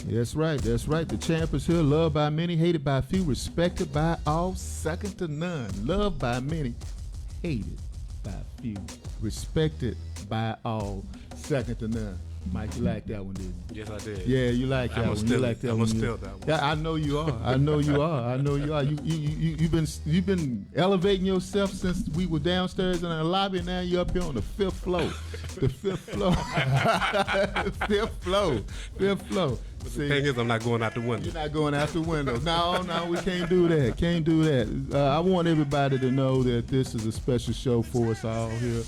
That's right. That's right. The champ is here. Loved by many, hated by few, respected by all, second to none. Loved by many, hated by few, respected by all, second to none. Mike, you like that one, didn't you? Yes, I did. Yeah, you like that one. You like that one. I'm gonna steal that one. Yeah, I know you are. I know you are. I know you are. You've been elevating yourself since we were downstairs in the lobby. Now you're up here on the fifth floor. The fifth floor. Fifth floor. Fifth floor. But the thing is, I'm not going out the window. You're not going out the window. No, we can't do that. Can't do that. I want everybody to know that this is a special show for us all here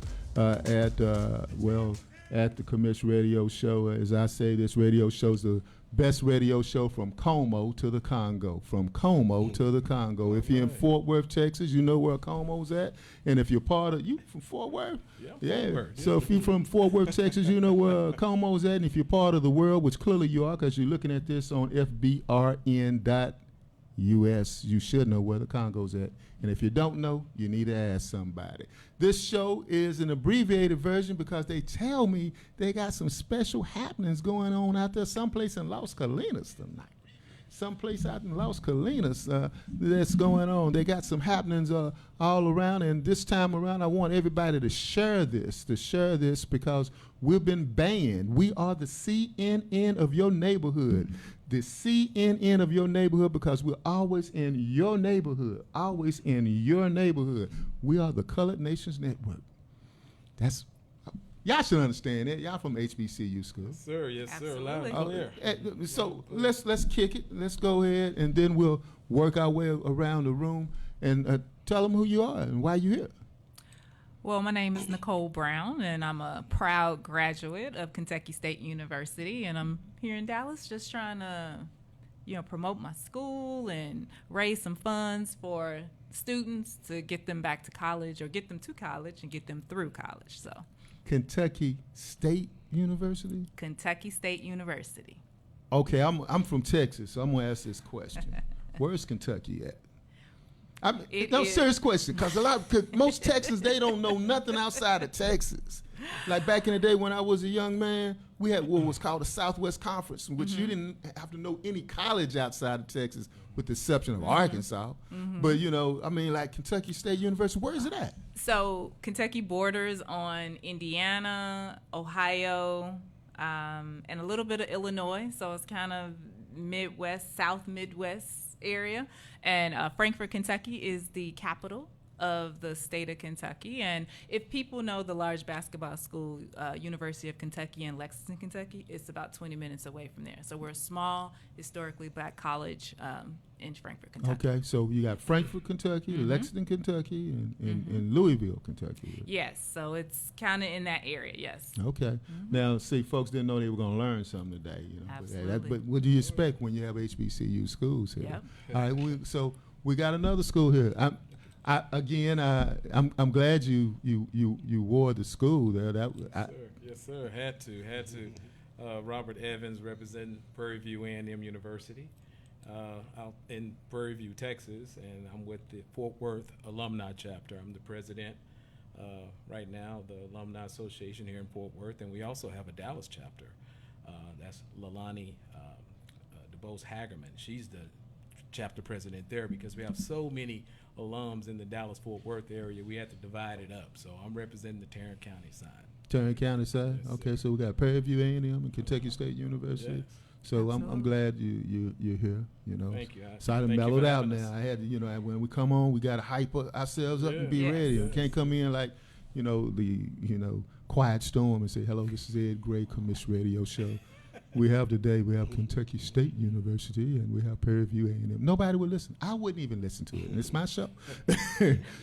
at the Commish Radio Show. As I say, this radio show's the best radio show from Como to the Congo. From Como to the Congo. If you're in Fort Worth, Texas, you know where Como's at. And if you're you from Fort Worth? Yeah, Fort Worth. So if you're from Fort Worth, Texas, you know where Como's at. And if you're part of the world, which clearly you are because you're looking at this on FBRN.US, you should know where the Congo's at. And if you don't know, you need to ask somebody. This show is an abbreviated version because they tell me they got some special happenings going on out there someplace in Las Colinas tonight. Someplace out in Las Colinas that's going on. They got some happenings all around, and this time around I want everybody to share this because we've been banned. We are the CNN of your neighborhood. The CNN of your neighborhood because we're always in your neighborhood. Always in your neighborhood. We are the Colored Nations Network. Y'all should understand that. Y'all from HBCU school. Yes, sir. Yes, Absolutely. sir. Loud and clear. So let's kick it. Let's go ahead, and then we'll work our way around the room and tell them who you are and why you're here. Well, my name is Nicole Brown, and I'm a proud graduate of Kentucky State University, and I'm here in Dallas just trying to, promote my school and raise some funds for students to get them back to college or get them to college and get them through college. So, Kentucky State University? Kentucky State University. Okay, I'm from Texas, so I'm going to ask this question. Where's Kentucky at? Serious question, because most Texans, they don't know nothing outside of Texas. Like back in the day when I was a young man, we had what was called a Southwest Conference, in which you didn't have to know any college outside of Texas, with the exception of Arkansas. But, like Kentucky State University, where is it at? So Kentucky borders on Indiana, Ohio, and a little bit of Illinois. So it's kind of South Midwest area, and Frankfort, Kentucky is the capital of the state of Kentucky. And if people know the large basketball school, University of Kentucky in Lexington, Kentucky, it's about 20 minutes away from there. So we're a small, historically black college in Frankfort, Kentucky. Okay, so you got Frankfort, Kentucky, Lexington, Kentucky, and Louisville, Kentucky. Yes, so it's kind of in that area, yes. Okay. Now, see, folks didn't know they were going to learn something today. Absolutely. But what do you expect when you have HBCU schools here? Yep. All right, so we got another school here. I'm glad you wore the school there. Yes, sir. Had to. Robert Evans, representing Prairie View A&M University, out in Prairie View, Texas, and I'm with the Fort Worth Alumni Chapter. I'm the president right now, the Alumni Association here in Fort Worth, and we also have a Dallas chapter. That's Lalani DeBose Hagerman. She's the chapter president there because we have so many alums in the Dallas-Fort Worth area. We had to divide it up. So I'm representing the Tarrant County side. Tarrant County side? Yes, okay, so we got Prairie View A&M and Kentucky State University. Yes. So I'm glad you're here. Thank you. So I done mellowed out now. I had to, when we come on, we got to hype ourselves up and be ready. We can't come in like, the quiet storm and say, hello, this is Ed Gray, Commish Radio Show. We have Kentucky State University, and we have Prairie View A&M. Nobody would listen. I wouldn't even listen to it, and it's my show.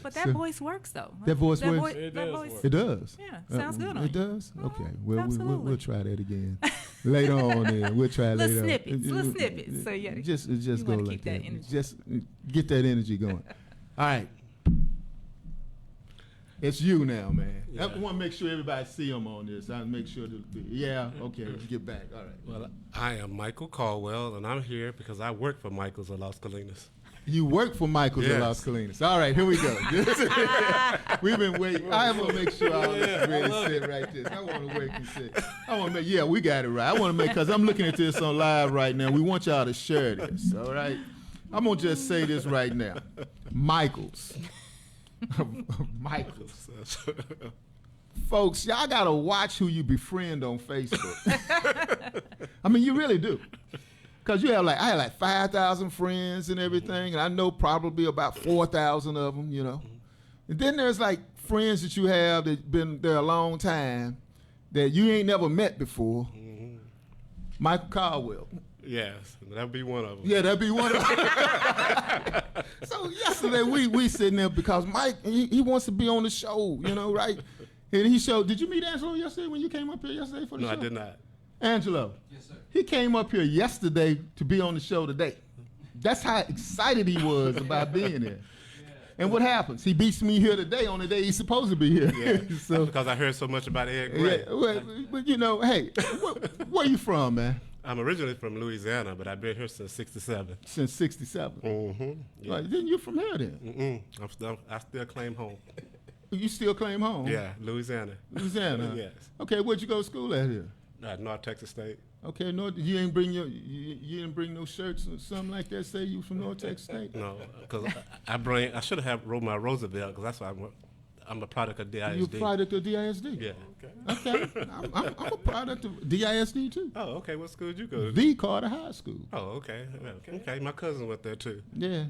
But that voice works, though. That voice works? It does work. It does? Yeah, sounds good on It you. does? Okay. Well, we'll try that again. Later later on then. We'll try later Little snippets. So, yeah, just you go like keep that energy. Just get that energy going. All right. It's you now, man. Yeah. I want to make sure everybody see him on this. I make sure okay, let's get back. All right. Well, I am Michael Caldwell, and I'm here because I work for Michael's of Las Colinas. You work for Michael's in Las Colinas. All right, here we go. We've been waiting. I want to make sure all this is ready to sit right there. I want to wait and sit. I want to make, we got it right. I want to make, because I'm looking at this on live right now. We want y'all to share this, all right? I'm going to just say this right now. Michael's. Michael's. Folks, y'all got to watch who you befriend on Facebook. I mean, you really do. Because I had like 5,000 friends and everything, and I know probably about 4,000 of them, you know. And then there's like friends that you have that been there a long time that you ain't never met before. Mm-hmm. Michael Caldwell. Yes, that'd be one of them. Yeah, that'd be one of them. So yesterday we sitting there because Mike, he wants to be on the show, you know, right? And he showed, did you meet Angelo yesterday when you came up here yesterday for the show? No, I did not. Angelo. Yes, sir. He came up here yesterday to be on the show today. That's how excited he was about being there. And what happens? He beats me here today on the day he's supposed to be here. Yeah. So, because I heard so much about Ed Gray. Yeah, well, but you know, hey, where you from, man? I'm originally from Louisiana, but I've been here since '67. Since '67. Mm-hmm. Yeah. Right, then you're from here then? I still claim home. You still claim home? Yeah, Louisiana. Louisiana. Yes. Okay, where'd you go to school at here? North Texas State. Okay, you ain't bring you didn't bring no shirts or something like that. Say you from North Texas State? No, because I should have wrote my Roosevelt because that's why I'm a product of DISD. You're a product of DISD? Yeah. Okay. I'm a product of DISD too. Oh, okay. What school did you go to? The Carter High School. Oh, okay. Okay. My cousin went there too. Yeah.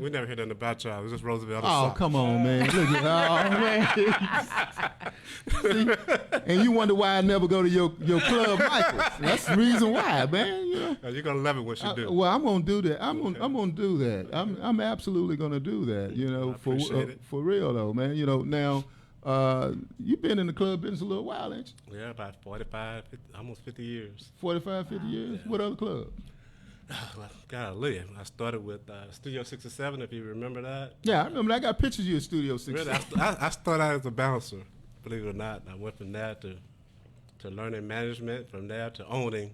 We never heard nothing about y'all. It was just Roosevelt. Oh, come on, man. Look at See? And you wonder why I never go to your club, Michael. That's the reason why, man. You know? You're gonna love it when you do. Well, I'm gonna do that. I'm gonna do that. I'm absolutely gonna do that. You know, for real though, man. You know, now you've been in the club business a little while, ain't you? Yeah, about 45, 50, almost 50 years. 45, 50 years. What other club? Golly, I started with Studio 67, if you remember that. Yeah, I remember. I got pictures of you at Studio 67. Really, I started out as a bouncer, believe it or not. I went from there to learning management, from there to owning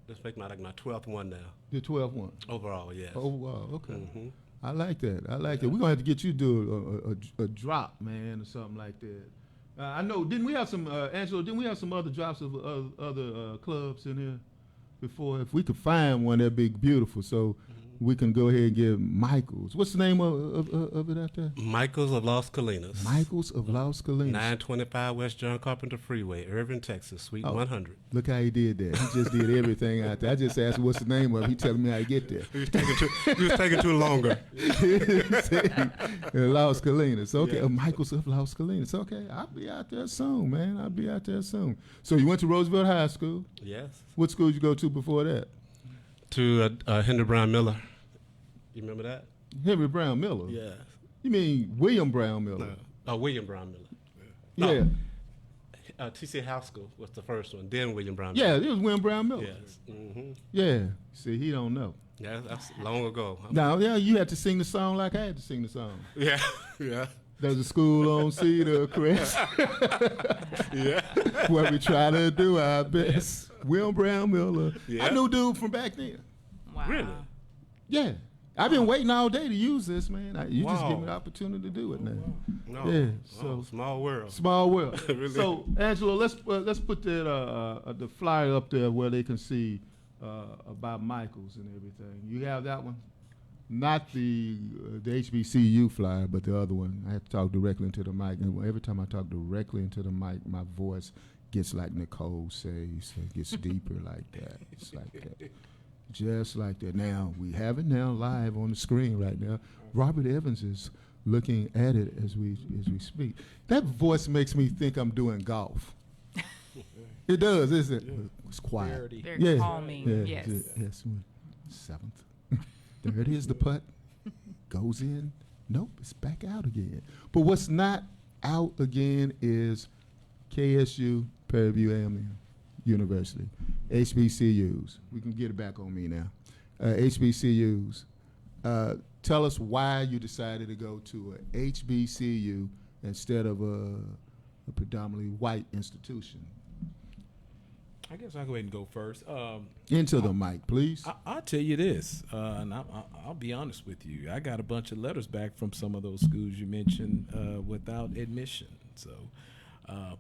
let's make my 12th one now. The 12th one? Overall, yes. Oh, wow, okay. Mm-hmm. I like that. We're going to have to get you to do a drop, man, or something like that. I know, didn't we have some, Angelo, didn't we have some other drops of other clubs in here before? If we could find one, that'd be beautiful. So we can go ahead and give Michael's. What's the name of it out there? Michael's of Las Colinas. Michael's of Las Colinas. 925 West John Carpenter Freeway, Irving, Texas, Suite 100. Look how he did that. He just did everything out there. I just asked him what's the name of it. He telling me how to get there. He was taking too longer. Las Colinas. Okay. Yeah. Michael's of Las Colinas. Okay. I'll be out there soon, man. I'll be out there soon. So you went to Roosevelt High School? Yes. What school did you go to before that? To Henry Brown Miller. You remember that? Henry Brown Miller? Yeah. You mean William Brown Miller? No. William Brown Miller. Yeah. No. TC House School was the first one, then William Brown Yeah, Miller. it was William Brown Miller. Yes. Mm-hmm. Yeah. See, he don't know. Yeah, that's long ago. Now, yeah, you had to sing the song like I had to sing the song. Yeah, yeah. There's a school on Cedar Crest. Yeah. Where we try to do our best. William Brown Miller. Yeah. I knew dude from back then. Wow. Really? Yeah. I've been waiting all day to use this, man. You just Wow. give me the opportunity to do it now. No. Yeah, Oh, so- small world. Small world. Really? So, Angelo, let's put that the flyer up there where they can see about Michael's and everything. You have that one? Not the HBCU flyer, but the other one. I have to talk directly into the mic. And every time I talk directly into the mic, my voice gets like Nicole says. It gets deeper like that. It's like that. Just like that. Now, we have it now live on the screen right now. Robert Evans is looking at it as we speak. That voice makes me think I'm doing golf. It does, isn't it? Yeah. It's quiet. Very calming. Yeah, Yes. yes. Seventh. There it is, the putt. Goes in. Nope, it's back out again. But what's not out again is KSU, Prairie View A&M University. HBCUs. We can get it back on me now. HBCUs. Tell us why you decided to go to a HBCU instead of a predominantly white institution. I guess I'll go ahead and go first. Into the mic, please. I'll tell you this, and I'll be honest with you. I got a bunch of letters back from some of those schools you mentioned without admission. So,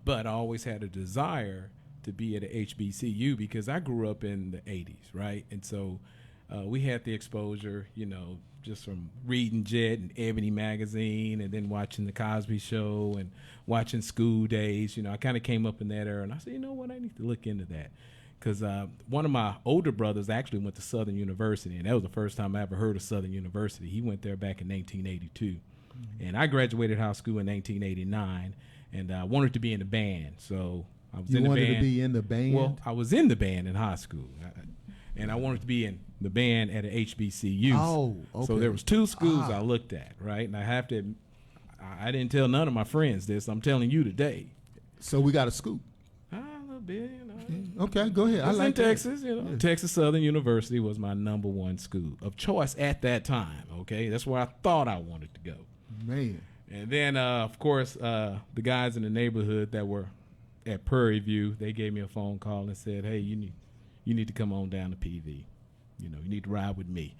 but I always had a desire to be at a HBCU because I grew up in the 80s, right? And so we had the exposure, just from reading Jet and Ebony magazine and then watching the Cosby Show and watching School Days. I kind of came up in that era, and I said, you know what, I need to look into that. Because one of my older brothers actually went to Southern University, and that was the first time I ever heard of Southern University. He went there back in 1982. Mm-hmm. And I graduated high school in 1989, and I wanted to be in the band. So I was in the band. You wanted to be in the band? Well, I was in the band in high school. And I wanted to be in the band at an HBCU. Oh, okay. So there was two schools I looked at, right? And I have to, I didn't tell none of my friends this. I'm telling you today. So we got a scoop. A little bit, Okay, go ahead. I was in Texas, Yeah. Texas Southern University was my number one school of choice at that time, okay? That's where I thought I wanted to go. Man. And then, of course, the guys in the neighborhood that were at Prairie View, they gave me a phone call and said, hey, you need to come on down to PV. You need to ride with me.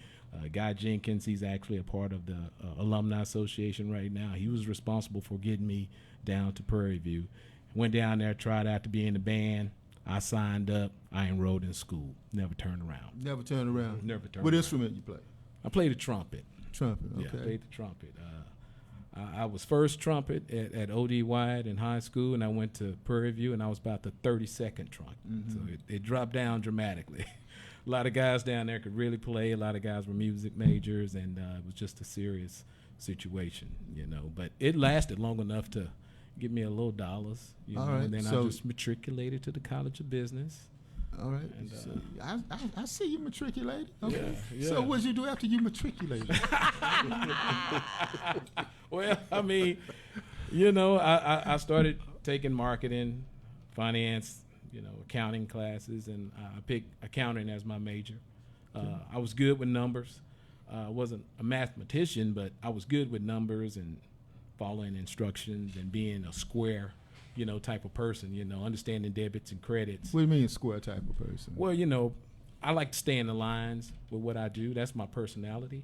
Guy Jenkins, he's actually a part of the Alumni Association right now. He was responsible for getting me down to Prairie View. Went down there, tried out to be in the band. I signed up. I enrolled in school. Never turned around. Never turned around. Never turned What around. instrument you play? I played the trumpet. Trumpet, okay. Yeah, I played the trumpet. I was first trumpet at O.D. Wyatt in high school, and I went to Prairie View, and I was about the 32nd trumpet. Mm-hmm. So it dropped down dramatically. A lot of guys down there could really play. A lot of guys were music majors, and it was just a serious situation, But it lasted long enough to give me a little dollars, All right, and then so I just matriculated to the College of Business. All right. And, so I see you matriculated. Okay. Yeah. So what did you do after you matriculated? Well, I mean, I started taking marketing, finance, accounting classes, and I picked accounting as my major. I was good with numbers. I wasn't a mathematician, but I was good with numbers and following instructions and being a square, type of person, understanding debits and credits. What do you mean square type of person? Well, I like to stay in the lines with what I do. That's my personality.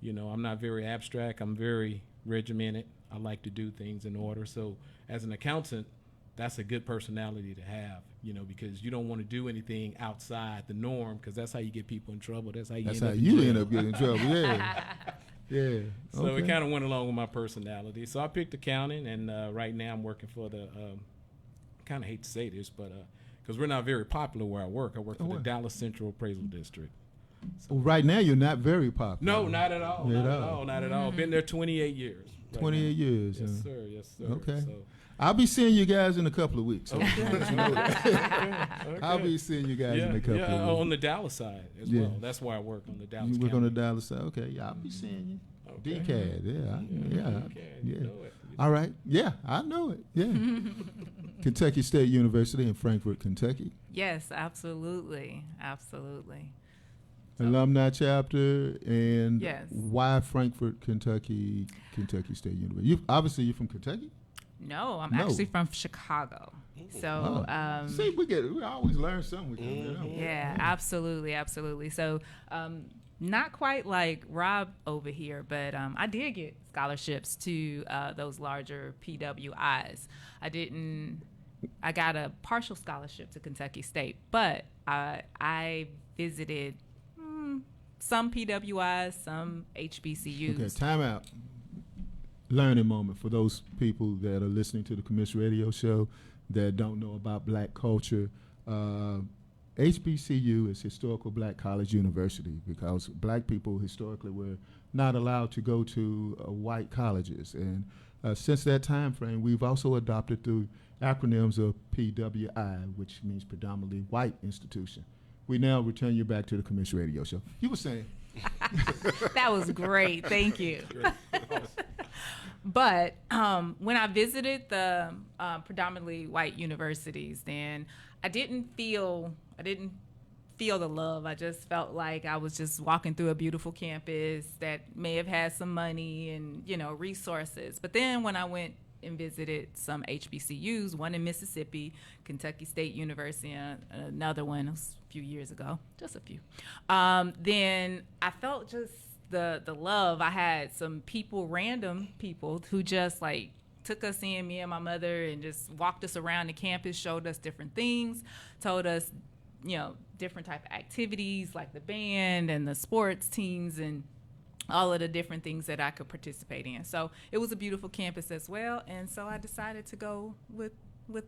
I'm not very abstract. I'm very regimented. I like to do things in order. So as an accountant, that's a good personality to have, because you don't want to do anything outside the norm, because that's how you get people in trouble. That's how you end up getting in trouble. Yeah. Yeah. So it kind of went along with my personality. So I picked accounting, and right now I'm working for the, kind of hate to say this, but because we're not very popular where I work. I work for the Dallas Central Appraisal District. So right now you're not very popular. No, not at all. Not at all. Been there 28 years. Right 28 now. years. Yes, sir. Yes, sir. Okay. So. I'll be seeing you guys in a couple of weeks. Okay. Okay. I'll be seeing you guys in a couple of weeks. On the Dallas side as well. That's where I work, on the Dallas. You work County. on the Dallas side. Okay. Yeah, I'll be seeing you. Okay. DCAD. Yeah. DCAD. You know it. All right. Yeah, I know it. Yeah. Kentucky State University in Frankfort, Kentucky. Yes, absolutely. Absolutely. Alumni chapter, and yes. Why Frankfort, Kentucky State University? Obviously you're from Kentucky? No, I'm actually from Chicago. So see, we always learn something. Yeah, absolutely. So not quite like Rob over here, but I did get scholarships to those larger PWIs. I got a partial scholarship to Kentucky State, but I visited some PWIs, some HBCUs. Okay, time out. Learning moment for those people that are listening to the Commission Radio Show that don't know about black culture. HBCU is Historical Black College University, because black people historically were not allowed to go to white colleges. And since that time frame, we've also adopted the acronyms of PWI, which means predominantly white institution. We now return you back to the Commission Radio Show. You were saying. That was great. Thank you. But when I visited the predominantly white universities, then I didn't feel the love. I just felt like I was just walking through a beautiful campus that may have had some money and resources. But then when I went and visited some HBCUs, one in Mississippi, Kentucky State University, and another one a few years ago, just a few. Then I felt just the love. I had some people, random people, who just like took us in, me and my mother, and just walked us around the campus, showed us different things, told us, you know, different type of activities like the band and the sports teams and all of the different things that I could participate in. So it was a beautiful campus as well, and so I decided to go with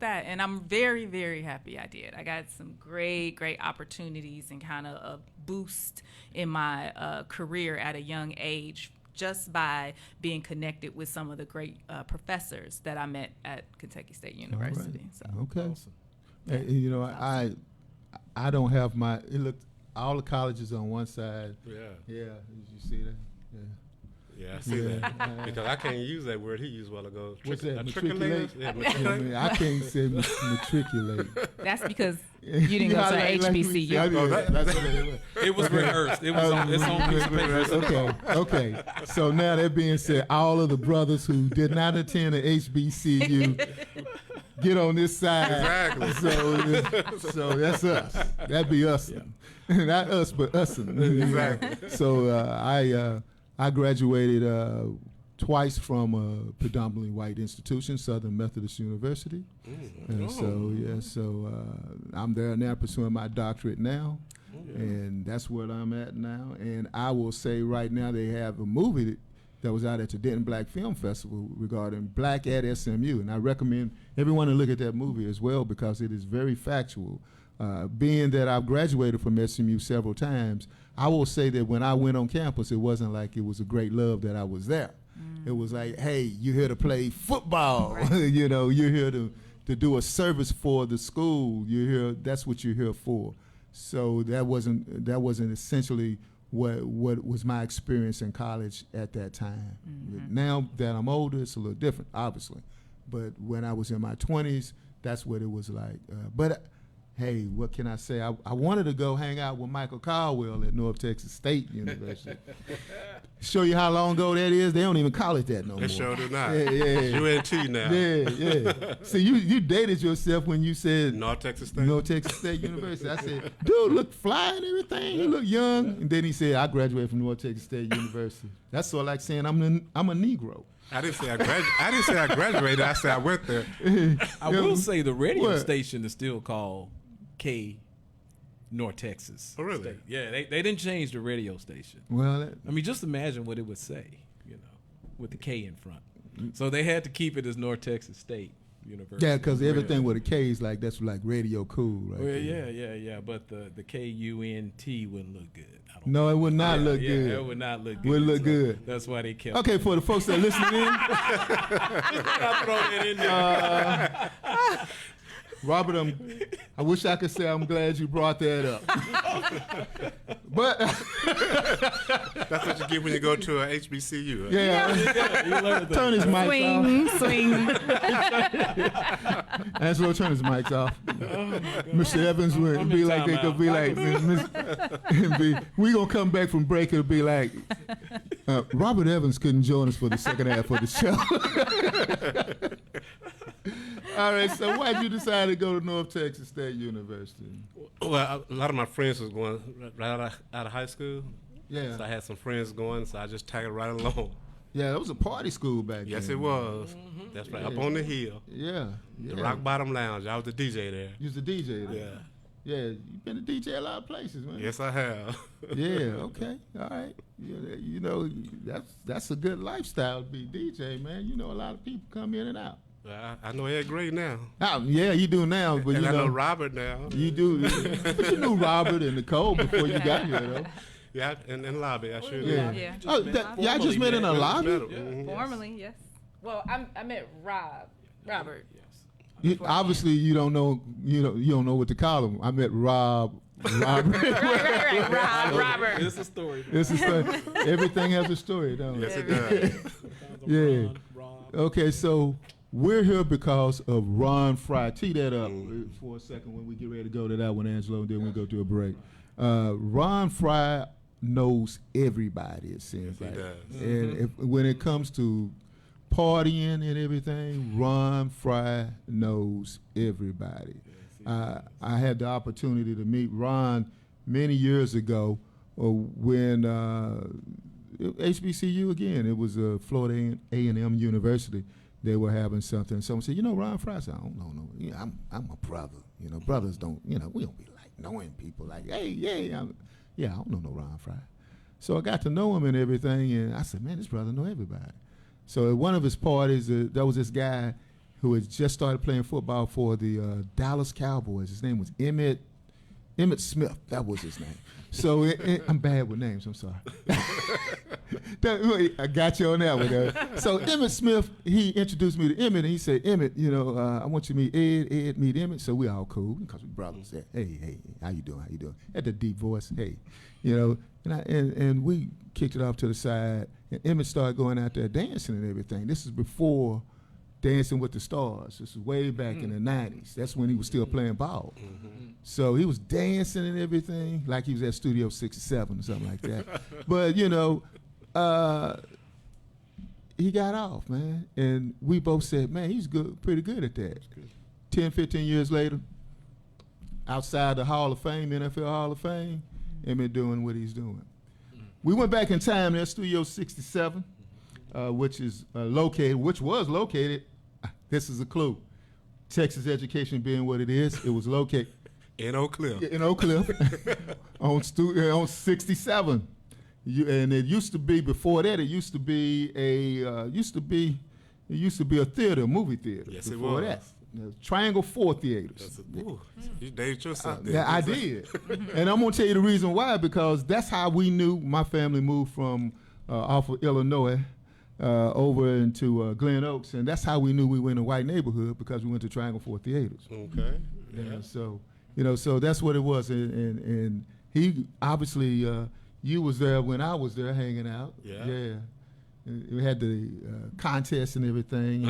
that, and I'm very, very happy I did. I got some great opportunities and kind of a boost in my career at a young age just by being connected with some of the great professors that I met at Kentucky State University. Right. So Okay. Awesome. You know, I don't have my. It looked all the colleges on one side. Yeah. Yeah. Did you see that? Yeah. Yeah, I see that. Because I can't use that word he used a while ago. What's that? Matriculate? Yeah, Yeah, matriculate. I can't say matriculate. that's because you didn't go to Like we HBCU. said, that's what it was. It was rehearsed. It was on, it's on piece of paper. Okay. So now that being said, all of the brothers who did not attend a HBCU get on this side. Exactly. So that's us. That'd be us. Not us, but us. Exactly. So I graduated twice from a predominantly white institution, Southern Methodist University. And so I'm there now pursuing my doctorate now. And that's where I'm at now. And I will say right now they have a movie that was out at the Denton Black Film Festival regarding Black at SMU. And I recommend everyone to look at that movie as well because it is very factual. Being that I've graduated from SMU several times, I will say that when I went on campus, it wasn't like it was a great love that I was there. It was like, hey, you're here to play football. Right. You know, you're here to do a service for the school. You're here. That's what you're here for. So that wasn't essentially what was my experience in college at that time. Now that I'm older, it's a little different, obviously. But when I was in my 20s, that's what it was like. But hey, what can I say? I wanted to go hang out with Michael Caldwell at North Texas State University. Show you how long ago that is. They don't even call it that no more. They sure do not. Yeah. UNT now. Yeah. See, you dated yourself when you said North Texas State. North Texas State University. I said, dude, look fly and everything. You look young. And then he said, I graduated from North Texas State University. That's sort of like saying I'm a Negro. I didn't say I graduated. I said I went there. I will say the radio What? station is still called K North Texas. Oh, really? State. Yeah, they didn't change the radio station. Well, I mean, just imagine what it would say, you know, with the K in front. So they had to keep it as North Texas State University. yeah, because everything with a K is like, that's like radio cool, right? Well, there. yeah. But the KUNT wouldn't look good. I don't No, it would not look yeah, good. it would not look good. Would look So good. That's why they kept Okay, for the folks that are listening in, I throw that in there. Robert, I wish I could say I'm glad you brought that up. But That's what you get when you go to a HBCU. Right? yeah, You learned that. turn his mic off. Swing. Angelo, turn his mics off. Mr. Evans would I'm be in like, they could be like, we gonna come back from break. It'll be like, Robert Evans couldn't join us for the second half of the show. All right, so why'd you decide to go to North Texas State University? Well, a lot of my friends was going right out of high school. Yeah, So I had some friends going, so I just tagged right along. yeah, it was a party school back then. Yes, it was. That's right. Up on the hill. Yeah, The Rock Bottom Lounge. I was the DJ there. You was a DJ there. Yeah. Yeah, you've been a DJ a lot of places, man. Yes, I have. Yeah, okay, all right. You know, that's a good lifestyle to be DJ, man. You know, a lot of people come in and out. I know Ed Gray now. Yeah, you do now, but And you I know know, Robert now. you do. But you knew Robert and Nicole before you got here, though. Yeah, in lobby. I sure Yeah. did. Yeah. Oh, y'all just met in a lobby? Mhm. Formally, yes. Well, I met Robert. Obviously, you don't know. You don't know what to call him. I met Robert. Right. Robert. It's a story. This is everything has a story, don't it? Yes, it does. Yeah. Rob. Okay, so we're here because of Ron Fry. Tee that up for a second when we get ready to go to that one, Angelo, and then we go to a break. Ron Fry knows everybody, it seems Yes, like. he does. And when it comes to partying and everything, Ron Fry knows everybody. I had the opportunity to meet Ron many years ago when HBCU again. It was Florida A&M University. They were having something. Someone said, Ron Fry. I said, I don't know. No. Yeah, I'm a brother. Brothers don't. We don't be like knowing people like, hey, yeah, I don't know no Ron Fry. So I got to know him and everything, and I said, man, this brother know everybody. So at one of his parties, there was this guy who had just started playing football for the Dallas Cowboys. His name was Emmitt Smith. That was his name. So I'm bad with names. I'm sorry. I got you on that one. So Emmitt Smith, he introduced me to Emmitt, and he said, Emmitt, I want you to meet Ed. Ed meet Emmitt. So we all cool because we brothers. Said, hey, how you doing? How you doing? Had the deep voice. Hey, and we kicked it off to the side, and Emmitt started going out there dancing and everything. This is before Dancing with the Stars. This was way back in the 90s. That's when he was still playing ball. So he was dancing and everything like he was at Studio 67 or something like that. But, he got off, man. And we both said, man, he's pretty good at that. 10, 15 years later, outside the Hall of Fame, NFL Hall of Fame, Emmitt doing what he's doing. We went back in time there, Studio 67, which was located, this is a clue, Texas education being what it is, it was located in Oak Cliff. In Oak Cliff, on 67. And it used to be, before that, it used to be a theater, a movie theater. Yes, before it was. That. Triangle 4 Theaters. You dated yourself there. Yeah, I did. And I'm going to tell you the reason why, because that's how we knew. My family moved from off of Illinois over into Glen Oaks, and that's how we knew we were in a white neighborhood, because we went to Triangle 4 Theaters. Okay. Yeah. So, so that's what it was. And he, obviously, you was there when I was there hanging out. Yeah. We had the contest and everything.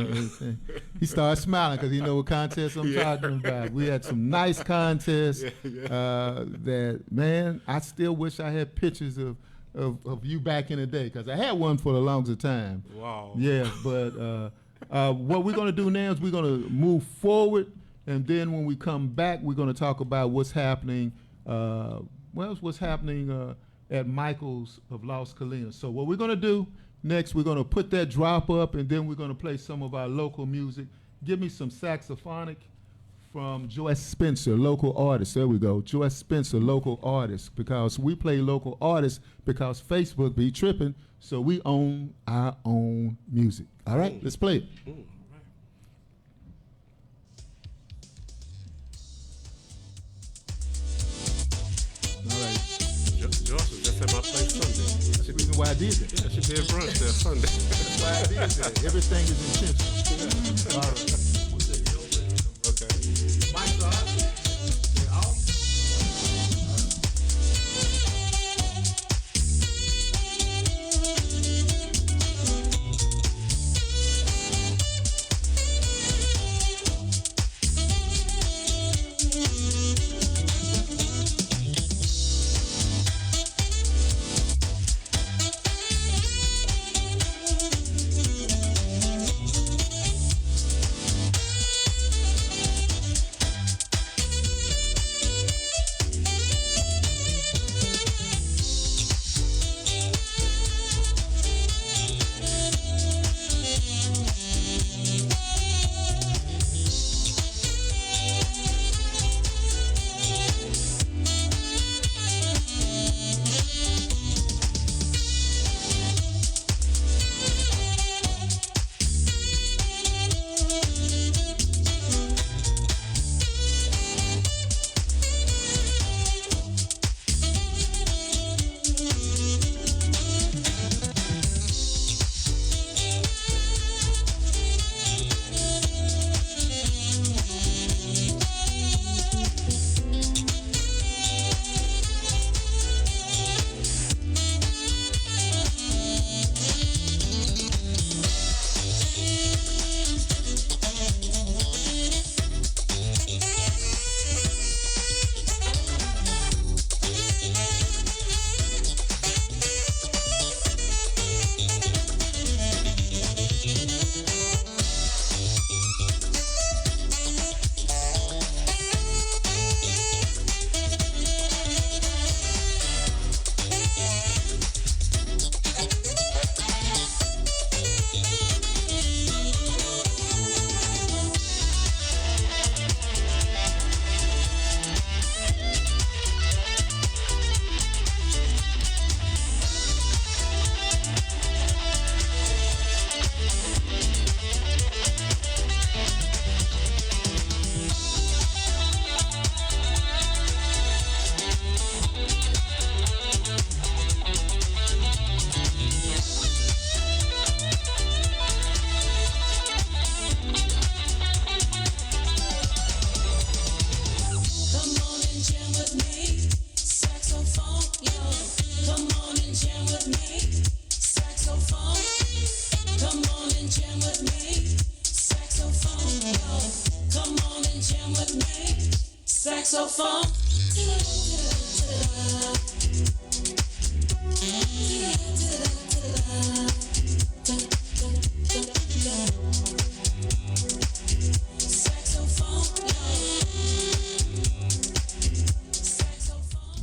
He started smiling because he know what contest I'm talking about. We had some nice contests that, man, I still wish I had pictures of you back in the day, because I had one for the longest time. Wow. Yeah, but what we're going to do now is we're going to move forward, and then when we come back, we're going to talk about what's happening, what's happening at Michael's of Las Colinas. So what we're going to do next, we're going to put that drop up, and then we're going to play some of our local music. Give me some saxophonic from Joyce Spencer, local artist. There we go. Joyce Spencer, local artist, because we play local artists because Facebook be tripping, so we own our own music. All right, let's play it. All right. Joyce was just at my place Sunday. That's the reason why I did that. Yeah, she did brunch there Sunday. That's why I did that. Everything is intentional. All right. Okay. Mike's off. They're off.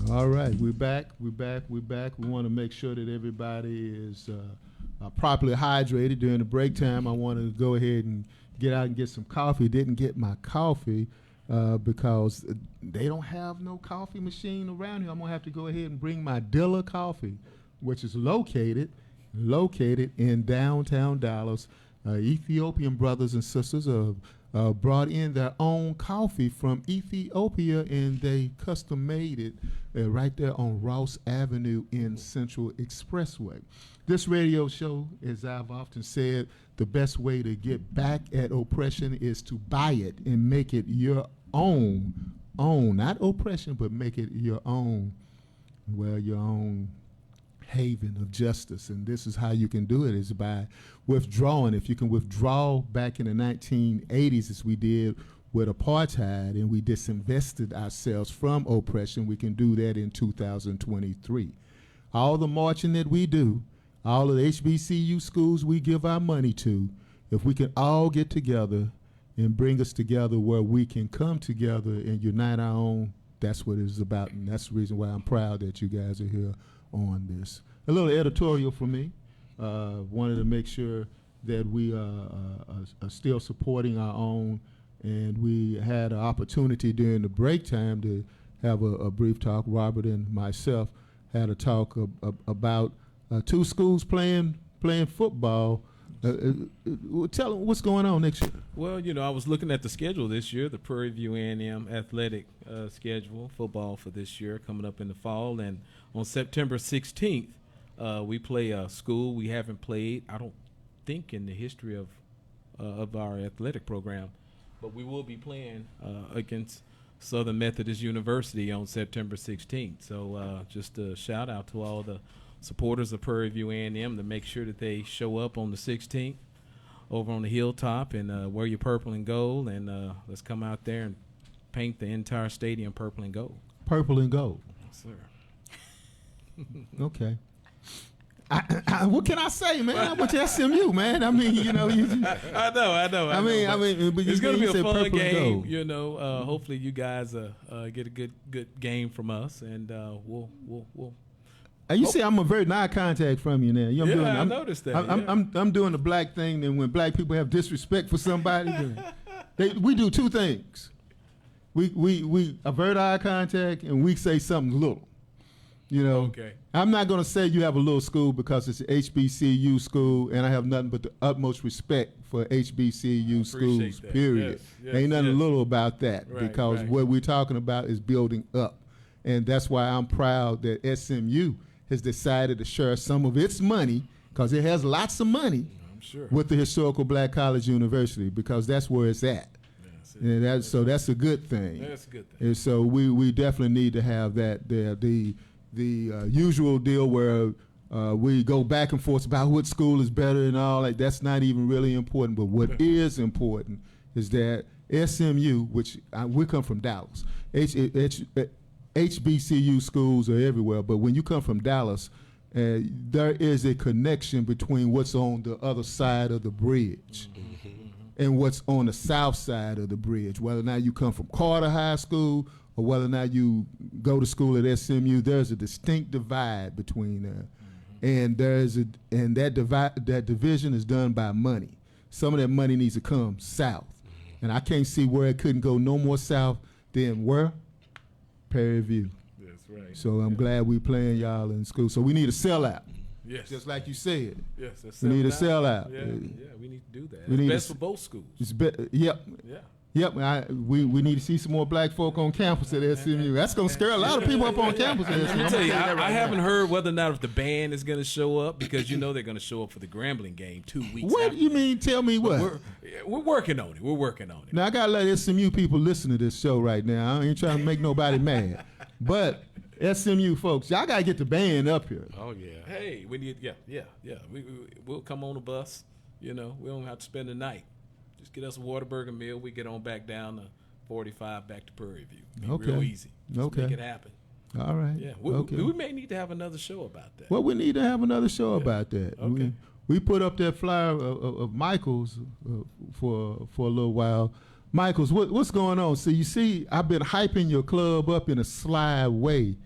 All right, we're back. We want to make sure that everybody is properly hydrated during the break time. I want to go ahead and get out and get some coffee. Didn't get my coffee because they don't have no coffee machine around here. I'm going to have to go ahead and bring my Dilla Coffee, which is located in downtown Dallas. Ethiopian brothers and sisters brought in their own coffee from Ethiopia, and they custom made it right there on Ross Avenue in Central Expressway. This radio show, as I've often said, the best way to get back at oppression is to buy it and make it your own, not oppression, but make it your own, your own haven of justice. And this is how you can do it, is by withdrawing. If you can withdraw back in the 1980s, as we did with apartheid, and we disinvested ourselves from oppression, we can do that in 2023. All the marching that we do, all of the HBCU schools we give our money to, if we can all get together and bring us together where we can come together and unite our own, that's what it's about. And that's the reason why I'm proud that you guys are here on this. A little editorial from me. Wanted to make sure that we are still supporting our own, and we had an opportunity during the break time to have a brief talk. Robert and myself had a talk about two schools playing football. Tell them what's going on next year. Well, I was looking at the schedule this year, the Prairie View A&M athletic schedule, football for this year coming up in the fall. And on September 16th, we play a school we haven't played, I don't think, in the history of our athletic program. But we will be playing against Southern Methodist University on September 16th. So just a shout out to all the supporters of Prairie View A&M to make sure that they show up on the 16th over on the hilltop and wear your purple and gold, and let's come out there and paint the entire stadium purple and gold. Purple and gold. Yes, sir. Okay. What can I say, man? I went to SMU, man. I mean, I know. I mean, but it's going to be a fun purple and game. Hopefully you guys get a good game from us, and we'll. You see, I'm a very non-contact from you now. I noticed that. I'm doing the black thing. And when black people have disrespect for somebody, we do two things. We avert eye contact, and we say something little. Okay. I'm not going to say you have a little school because it's an HBCU school, and I have nothing but the utmost respect for HBCU schools, that. period. Yes, Ain't nothing little about that, right, because what we're talking about is building up. And that's why I'm proud that SMU has decided to share some of its money, because it has lots of money, I'm sure, with the Historical Black College University, because that's where it's at. And that's a good thing. That's a good thing. And so we definitely need to have that there. The usual deal where we go back and forth about what school is better and all that, that's not even really important. But what is important is that SMU, which we come from Dallas, HBCU schools are everywhere, but when you come from Dallas, there is a connection between what's on the other side of the bridge and what's on the south side of the bridge. Whether or not you come from Carter High School or whether or not you go to school at SMU, there's a distinct divide between there. And that division is done by money. Some of that money needs to come south. And I can't see where it couldn't go no more south than where? Prairie View. That's right. So I'm glad we playing y'all in school. So we need a sellout. Yes. Just like you said. Yes. We need a sellout. Yeah, we need to do that. We need best for both schools. Yep. Yeah. Yep, we need to see some more black folk on campus at SMU. That's going to scare a lot of people up on campus at SMU. Let me tell you, I haven't heard whether or not if the band is going to show up, because they're going to show up for the Grambling game 2 weeks What after. you mean? Tell me what? We're working on it. We're working on it. Now, I got to let SMU people listen to this show right now. I ain't trying to make nobody mad. But SMU folks, y'all got to get the band up here. Oh, yeah. Hey, we need, yeah. We'll come on the bus. We don't have to spend the night. Just get us a Whataburger meal. We get on back down to 45 back to Prairie View. Real easy. Just make it happen. All right. Yeah. We may need to have another show about that. Well, we need to have another show about that. Okay. We put up that flyer of Michael's for a little while. Michael's, what's going on? So you see, I've been hyping your club up in a sly way.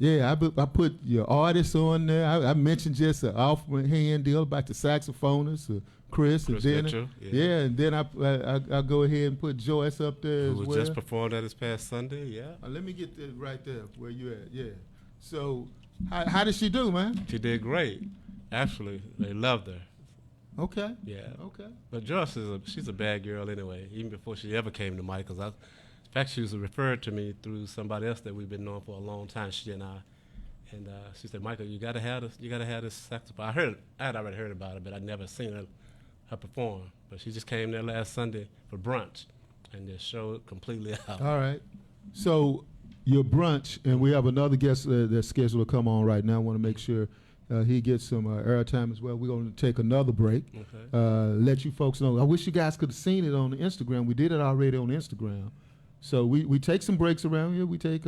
Yeah, I put your artists on there. I mentioned just an offhand deal about the saxophonist, Chris and then Mitchell, and then I go ahead and put Joyce up there who as was well. just performed that this past Sunday. Yeah, Let me get that right there where you at. Yeah. So how did she do, man? she did great. Actually, they loved her. Okay. Yeah. Okay. But Joyce she's a bad girl anyway. Even before she ever came to Michael's, in fact, she was referred to me through somebody else that we've been knowing for a long time. She and I, and she said, "Michael, you gotta have this. You gotta have this saxophone." I had already heard about it, but I'd never seen her perform. But she just came there last Sunday for brunch, and just showed completely out. All right. So your brunch, and we have another guest that's scheduled to come on right now. I want to make sure he gets some airtime as well. We're going to take another break. Okay. Let you folks know. I wish you guys could have seen it on Instagram. We did it already on Instagram. So we take some breaks around here. We take,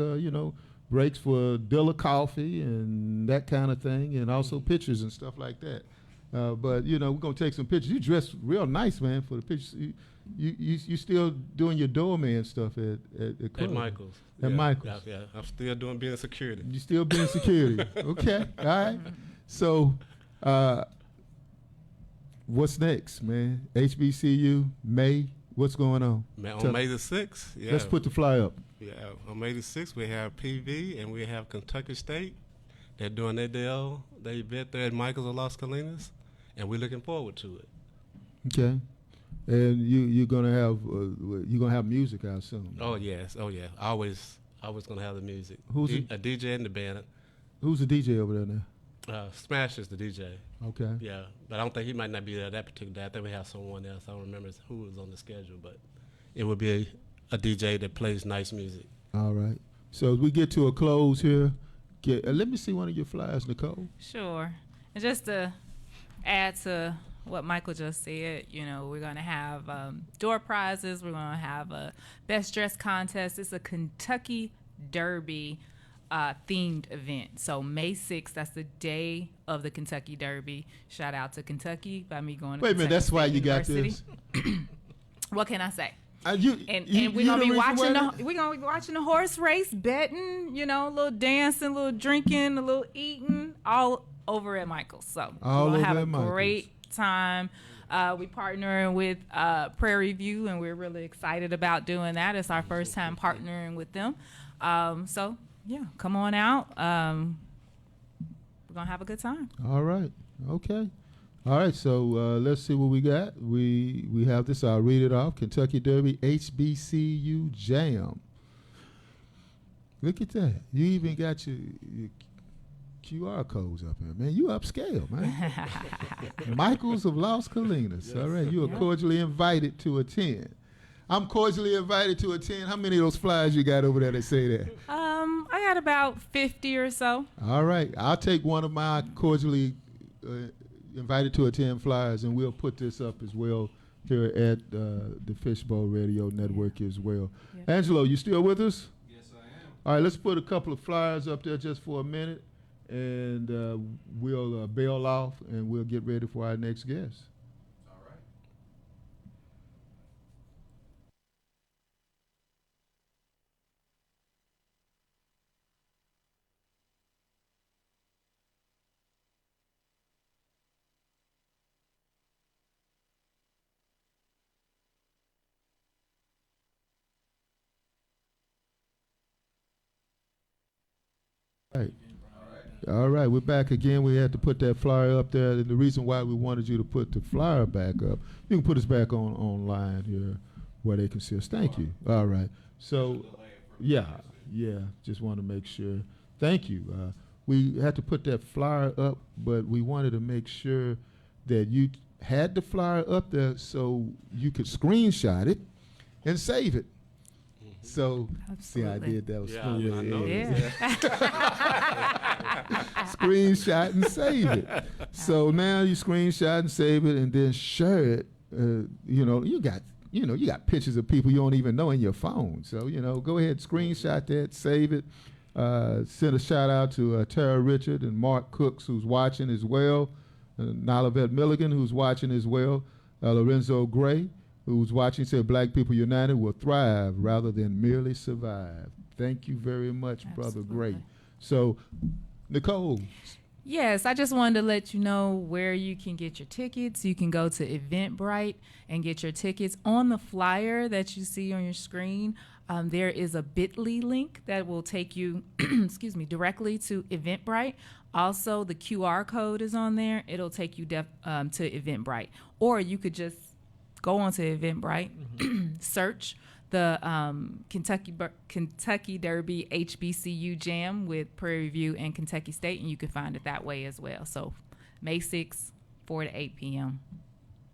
breaks for Dilla coffee and that kind of thing, and also pictures and stuff like that. But, we're going to take some pictures. You dressed real nice, man, for the pictures. You still doing your doorman stuff at club? At Michael's. At yeah, Michael's. Yeah, I'm still being security. You still being security. Okay. All right. So what's next, man? HBCU, May. What's going on? On May the 6th, yeah. Let's put the fly up. Yeah, on May the 6th, we have PV and we have Kentucky State. They're doing their event there at Michael's of Las Colinas, and we're looking forward to it. Okay. And you're gonna have music out soon. Oh yes, oh yeah. Always gonna have the music. Who's a DJ in the band? Who's the DJ over there now? Smash is the DJ. Okay. Yeah, but I don't think he might not be there that particular day. I think we have someone else. I don't remember who was on the schedule, but it would be a DJ that plays nice music. All right. So as we get to a close here, let me see one of your flyers, Nicole. Sure. And just to add to what Michael just said, we're going to have door prizes. We're going to have a best dress contest. It's a Kentucky Derby themed event. So May 6th, that's the day of the Kentucky Derby. Shout out to Kentucky by me going to Wait a minute, Kentucky that's why State you got University. this. What can I say? And we're gonna be watching the horse race, betting, a little dancing, a little drinking, a little eating, all over at Michael's. So we're gonna have a great time. We partnering with Prairie View, and we're really excited about doing that. It's our first time partnering with them. So yeah, come on out. We're gonna have a good time. All right. Okay. All right, so let's see what we got. We have this. I'll read it off. Kentucky Derby HBCU Jam. Look at that. You even got your QR codes up here, man. You upscale, man. Michael's of Las Colinas. Yes. All right, you are cordially invited to attend. I'm cordially invited to attend. How many of those flyers you got over there that say that? I got about 50 or so. All right, I'll take one of my cordially invited to attend flyers, and we'll put this up as well here at the Fishbowl Radio Network as well. Yep. Angelo, you still with us? Yes, I am. All right, let's put a couple of flyers up there just for a minute, and we'll bail off, and we'll get ready for our next guest. All right. All right, we're back again. We had to put that flyer up there. And the reason why we wanted you to put the flyer back up, you can put us back online here where they can see us. Thank you. All right. So, yeah, just want to make sure. Thank you. We had to put that flyer up, but we wanted to make sure that you had the flyer up there so you could screenshot it and save it. So, see, I did that. Was smooth. I know. Screenshot and save it. So now you screenshot and save it, and then share it. You got pictures of people you don't even know in your phone. So go ahead, screenshot that, save it. Send a shout out to Tara Richard and Mark Cooks, who's watching as well. Nalavet Milligan, who's watching as well. Lorenzo Gray, who's watching, said Black People United will thrive rather than merely survive. Thank you very much, Absolutely. Brother Gray. So, Nicole. Yes, I just wanted to let you know where you can get your tickets. You can go to Eventbrite and get your tickets. On the flyer that you see on your screen, there is a bit.ly link that will take you, directly to Eventbrite. Also, the QR code is on there. It'll take you to Eventbrite. Or you could just go onto Eventbrite, search the Kentucky Derby HBCU Jam with Prairie View and Kentucky State, and you can find it that way as well. So May 6th, 4 to 8 p.m.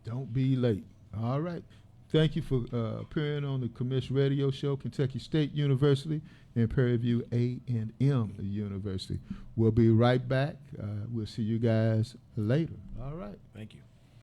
Don't be late. All right. Thank you for appearing on the Commish Radio Show, Kentucky State University and Prairie View A&M University. We'll be right back. We'll see you guys later. All right. Thank you.